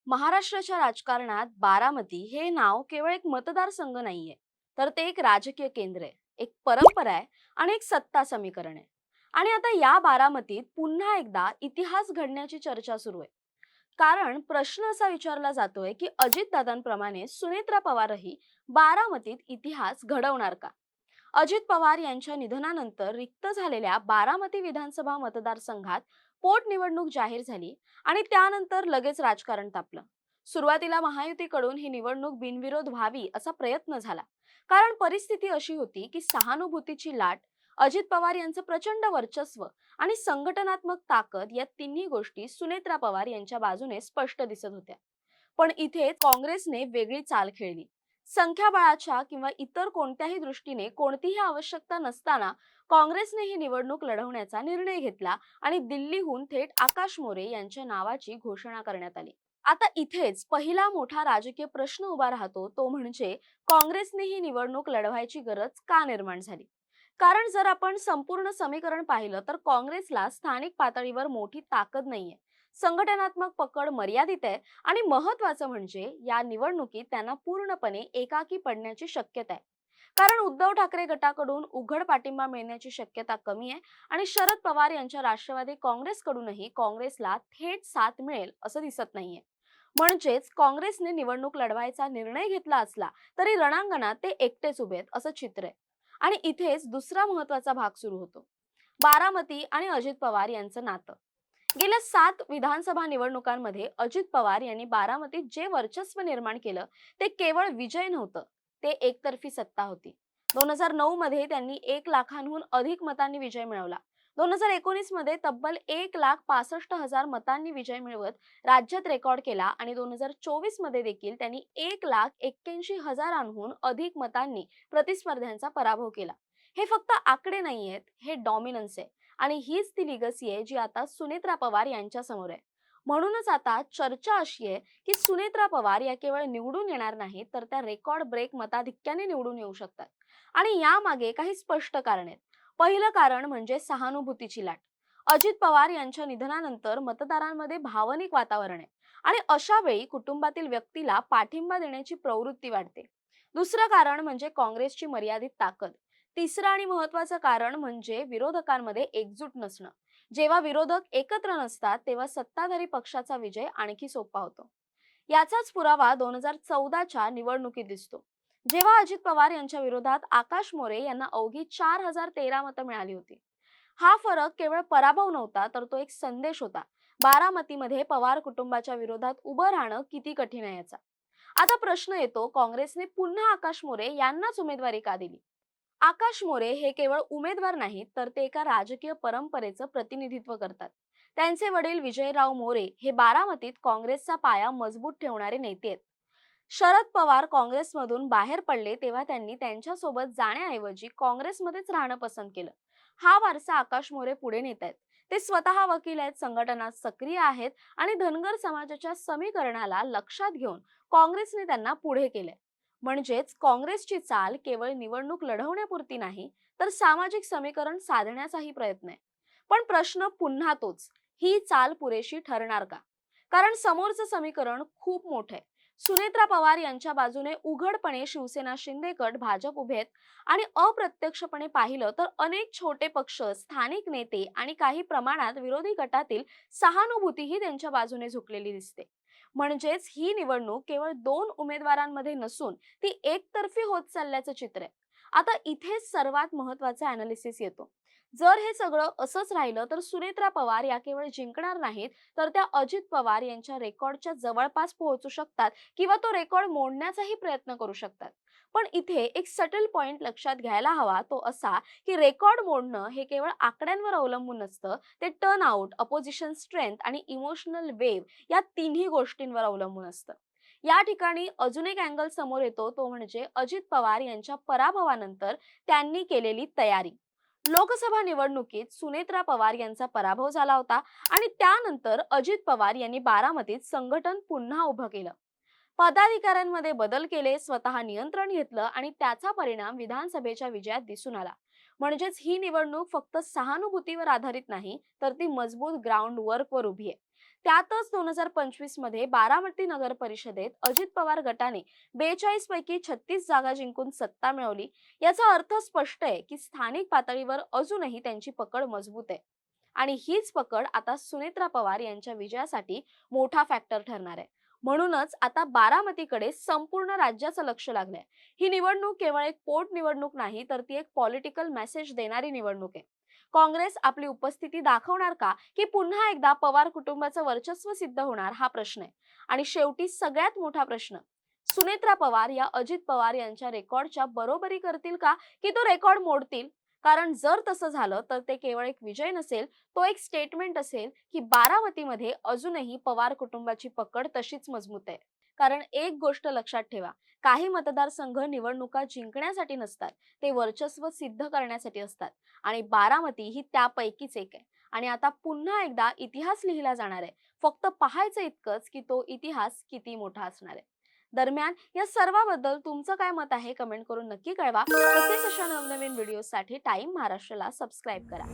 महाराष्ट्राच्या राजकारणात बारामती हे नाव केवळ एक मतदारसंघ नाहीये, तर ते एक राजकीय केंद्र आहे, एक परंपरा आहे आणि एक सत्ता समीकरण आहे. आणि आता या बारामतीत पुन्हा एकदा इतिहास घडण्याची चर्चा सुरू आहे. कारण प्रश्न असा विचारला जातोय की अजितदादांप्रमाणे सुनेत्रा पवारही बारामतीत इतिहास घडवणार का? अजित पवार यांच्या निधनानंतर रिक्त झालेल्या बारामती विधानसभा मतदारसंघात पोटनिवडणूक जाहीर झाली आणि त्यानंतर लगेच राजकारण तापलं. सुरुवातीला महायुतीकडून ही निवडणूक बिनविरोध व्हावी असा प्रयत्न झाला. कारण परिस्थिती अशी होती की सहानुभूतीची लाट, अजित पवार यांचं प्रचंड वर्चस्व आणि संघटनात्मक ताकद या तिन्ही गोष्टी सुनेत्रा पवार यांच्या बाजूने स्पष्ट दिसत होत्या. पण इथे काँग्रेसने वेगळी चाल खेळली. संख्याबळाच्या किंवा इतर कोणत्याही दृष्टीने कोणतीही आवश्यकता नसताना काँग्रेसने ही निवडणूक लढवण्याचा निर्णय घेतला आणि दिल्लीहून थेट आकाश मोरे यांच्या नावाची घोषणा करण्यात आली. आता इथेच पहिला मोठा राजकीय प्रश्न उभा राहतो, तो म्हणजे काँग्रेसने ही निवडणूक लढवायची गरज का निर्माण झाली? कारण जर आपण संपूर्ण समीकरण पाहिलं तर काँग्रेसला स्थानिक पातळीवर मोठी ताकद नाहीये. संघटनात्मक पकड मर्यादित आहे आणि महत्त्वाचं म्हणजे या निवडणुकीत त्यांना पूर्णपणे एकाकी पडण्याची शक्यता आहे. कारण उद्धव ठाकरे गटाकडून उघड पाठिंबा मिळण्याची शक्यता कमी आहे आणि शरद पवार यांच्या राष्ट्रवादी काँग्रेसकडूनही काँग्रेसला थेट साथ मिळेल असं दिसत नाहीये. म्हणजेच काँग्रेसने निवडणूक लढवायचा निर्णय घेतला असला तरी रणांगणात ते एकटेच उभे आहेत असं चित्र आहे. आणि इथेच दुसरा महत्त्वाचा भाग सुरू होतो, बारामती आणि अजित पवार यांचं नातं. गेल्या 7 विधानसभा निवडणुकांमध्ये अजित पवार यांनी बारामतीत जे वर्चस्व निर्माण केलं ते केवळ विजय नव्हतं, ते एकतर्फी सत्ता होती. 2009 मध्ये त्यांनी 1 लाखांहून अधिक मतांनी विजय मिळवला. 2019 मध्ये तब्बल 1,65,000 मतांनी विजय मिळवत राज्यात रेकॉर्ड केला आणि 2024 मध्ये देखील त्यांनी 1,81,000हून अधिक मतांनी प्रतिस्पर्ध्यांचा पराभव केला. हे फक्त आकडे नाहीयेत, हे डॉमिनन्स आहे. आणि हीच ती लिगसी आहे जी आता सुनेत्रा पवार यांच्या समोर आहे. म्हणूनच आता चर्चा अशी आहे की सुनेत्रा पवार या केवळ निवडून येणार नाहीत, तर त्या रेकॉर्ड ब्रेक मताधिक्याने निवडून येऊ शकतात. आणि यामागे काही स्पष्ट कारण आहेत. पहिलं कारण म्हणजे सहानुभूतीची लाट. अजित पवार यांच्या निधनानंतर मतदारांमध्ये भावनिक वातावरण आहे आणि अशा वेळी कुटुंबातील व्यक्तीला पाठिंबा देण्याची प्रवृत्ती वाढते. दुसरं कारण म्हणजे काँग्रेसची मर्यादित ताकद. तिसरं आणि महत्त्वाचं कारण म्हणजे विरोधकांमध्ये एकजूट नसणं. जेव्हा विरोधक एकत्र नसतात तेव्हा सत्ताधारी पक्षाचा विजय आणखी सोपा होतो. याचाच पुरावा 2014च्या निवडणुकीत दिसतो, जेव्हा अजित पवार यांच्या विरोधात आकाश मोरे यांना अवघी 4,013 मतं मिळाली होती. हा फरक केवळ पराभव नव्हता, तर तो एक संदेश होता. बारामतीमध्ये पवार कुटुंबाच्या विरोधात उभं राहणं किती कठीण आहे याचा. आता प्रश्न येतो, काँग्रेसने पुन्हा आकाश मोरे यांनाच उमेदवारी का दिली? आकाश मोरे हे केवळ उमेदवार नाहीत, तर ते एका राजकीय परंपरेचं प्रतिनिधित्व करतात. त्यांचे वडील विजयराव मोरे हे बारामतीत काँग्रेसचा पाया मजबूत ठेवणारे नेते आहेत. शरद पवार काँग्रेसमधून बाहेर पडले तेव्हा त्यांनी त्यांच्यासोबत जाण्याऐवजी काँग्रेसमध्येच राहणं पसंत केलं. हा वारसा आकाश मोरे पुढे नेत आहेत. ते स्वतः वकील आहेत, संघटनात सक्रिय आहेत आणि धनगर समाजाच्या समीकरणाला लक्षात घेऊन काँग्रेसने त्यांना पुढे केले. म्हणजेच काँग्रेसची चाल केवळ निवडणूक लढवण्यापुरती नाही, तर सामाजिक समीकरण साधण्याचाही प्रयत्न आहे. पण प्रश्न पुन्हा तोच, ही चाल पुरेशी ठरणार का? कारण समोरचं समीकरण खूप मोठं आहे. सुनेत्रा पवार यांच्या बाजूने उघडपणे शिवसेना शिंदे गट भाजप उभे आहेत आणि अप्रत्यक्षपणे पाहिलं तर अनेक छोटे पक्ष, स्थानिक नेते आणि काही प्रमाणात विरोधी गटातील सहानुभूतीही त्यांच्या बाजूने झुकलेली दिसते. म्हणजेच ही निवडणूक केवळ 2 उमेदवारांमध्ये नसून ती एकतर्फी होत चालल्याचं चित्र आहे. आता इथेच सर्वात महत्त्वाचा अनालिसिस येतो. जर हे सगळं असंच राहिलं तर सुनेत्रा पवार या केवळ जिंकणार नाहीत, तर त्या अजित पवार यांच्या रेकॉर्डच्या जवळपास पोहोचू शकतात किंवा तो रेकॉर्ड मोडण्याचाही प्रयत्न करू शकतात. पण इथे एक सटल पॉइंट लक्षात घ्यायला हवा, तो असा की रेकॉर्ड मोडणं हे केवळ आकड्यांवर अवलंबून नसतं, ते टर्न आउट, अपोजिशन स्ट्रेंथ आणि इमोशनल वेव्ह या तिन्ही गोष्टींवर अवलंबून असतं. या ठिकाणी अजून एक अँगल समोर येतो, तो म्हणजे अजित पवार यांच्या पराभवानंतर त्यांनी केलेली तयारी. लोकसभा निवडणुकीत सुनेत्रा पवार यांचा पराभव झाला होता आणि त्यानंतर अजित पवार यांनी बारामतीत संघटन पुन्हा उभं केलं. पदाधिकाऱ्यांमध्ये बदल केले, स्वतः नियंत्रण घेतलं आणि त्याचा परिणाम विधानसभेच्या विजयात दिसून आला. म्हणजेच ही निवडणूक फक्त सहानुभूतीवर आधारित नाही, तर ती मजबूत ग्राउंड वर्कवर उभी आहे. त्यातच 2025 मध्ये बारामती नगर परिषदेत अजित पवार गटाने 42 पैकी 36 जागा जिंकून सत्ता मिळवली. याचा अर्थ स्पष्ट आहे की स्थानिक पातळीवर अजूनही त्यांची पकड मजबूत आहे. आणि हीच पकड आता सुनेत्रा पवार यांच्या विजयासाठी मोठा फॅक्टर ठरणार आहे. म्हणूनच आता बारामतीकडे संपूर्ण राज्याचं लक्ष लागलंय. ही निवडणूक केवळ एक पोटनिवडणूक नाही, तर ती एक पॉलिटिकल मेसेज देणारी निवडणूक आहे. काँग्रेस आपली उपस्थिती दाखवणार का, की पुन्हा एकदा पवार कुटुंबाचं वर्चस्व सिद्ध होणार, हा प्रश्न आहे. आणि शेवटी सगळ्यात मोठा प्रश्न, सुनेत्रा पवार या अजित पवार यांच्या रेकॉर्डच्या बरोबरी करतील का, की तो रेकॉर्ड मोडतील? कारण जर तसं झालं तर ते केवळ एक विजय नसेल, तो एक स्टेटमेंट असेल की बारामतीमध्ये अजूनही पवार कुटुंबाची पकड तशीच मजबूत आहे. कारण एक गोष्ट लक्षात ठेवा, काही मतदारसंघ निवडणुका जिंकण्यासाठी नसतात, ते वर्चस्व सिद्ध करण्यासाठी असतात. आणि बारामती ही त्यापैकीच एक आहे. आणि आता पुन्हा एकदा इतिहास लिहिला जाणार आहे. फक्त पाहायचं इतकंच की तो इतिहास किती मोठा असणार आहे. दरम्यान या सर्वाबद्दल तुमचं काय मत आहे, कमेंट करून नक्की कळवा. तसेच अशा नवनवीन व्हिडिओसाठी टाइम महाराष्ट्राला सबस्क्राईब करा.